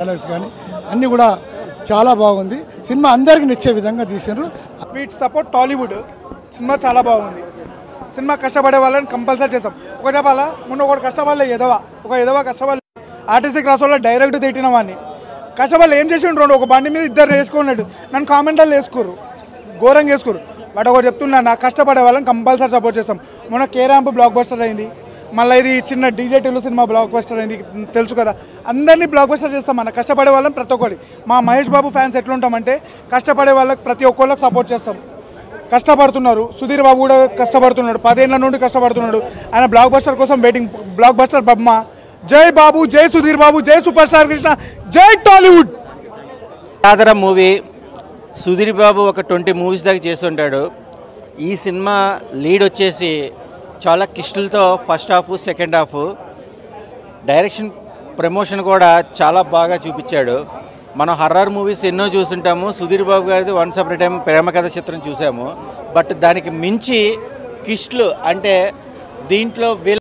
Dialogues కానీ అన్నీ కూడా చాలా బాగుంది. సినిమా అందరికీ నచ్చే విధంగా తీశారు. వీట్ సపోర్ట్ టాలీవుడ్ సినిమా చాలా బాగుంది. సినిమా కష్టపడే వాళ్ళని కంపల్సరీ చేస్తాం. ఒక చెప్పాలా, మొన్న ఒకటి కష్టపడలే ఎదవ కష్టపడలే. ఆర్టీసీ క్రాస్ వల్ల డైరెక్ట్ తిట్టిన వాడిని కష్టపడలే ఏం చేసి ఉంటుండు. ఒక బండి మీద ఇద్దరు వేసుకున్నాడు, నన్ను కామెంట్లో వేసుకోరు, ఘోరంగా వేసుకోరు. బట్ ఒకటి చెప్తున్నా, నాకు కష్టపడే వాళ్ళని కంపల్సరీ సపోర్ట్ చేస్తాం. మొన్న కేరాంప్ బ్లాక్ బస్టర్ అయింది, మళ్ళీ ఇది చిన్న DJ Tillu cinema block buster అయింది, తెలుసు కదా. అందరినీ బ్లాక్ బస్టర్ చేస్తాం. మన కష్టపడే వాళ్ళని ప్రతి ఒక్కటి. మా మహేష్ బాబు ఫ్యాన్స్ ఎట్లుంటామంటే కష్టపడే వాళ్ళకి ప్రతి ఒక్కళ్ళకి సపోర్ట్ చేస్తాం. కష్టపడుతున్నారు, సుధీర్ బాబు కూడా కష్టపడుతున్నాడు, 10 ఏళ్ల నుండి కష్టపడుతున్నాడు. ఆయన బ్లాక్ బస్టర్ కోసం వెయిటింగ్. బ్లాక్ బస్టర్ బొమ్మ. జై బాబు, జై సుధీర్ బాబు, జై సూపర్ స్టార్ కృష్ణ, జై టాలీవుడ్. ఆదర మూవీ సుధీర్ బాబు ఒక 20 మూవీస్ దాకా చేస్తుంటాడు. ఈ సినిమా లీడ్ వచ్చేసి చాలా కిష్టులతో first half second half direction promotion కూడా చాలా బాగా చూపించాడు. మనం హర్రర్ మూవీస్ ఎన్నో చూస్తుంటాము. సుధీర్ బాబు గారిది వన్స్ అపాన్ ఎ టైం ప్రేమ కథ చిత్రం చూసాము. బట్ దానికి మించి కిష్టులు అంటే దీంట్లో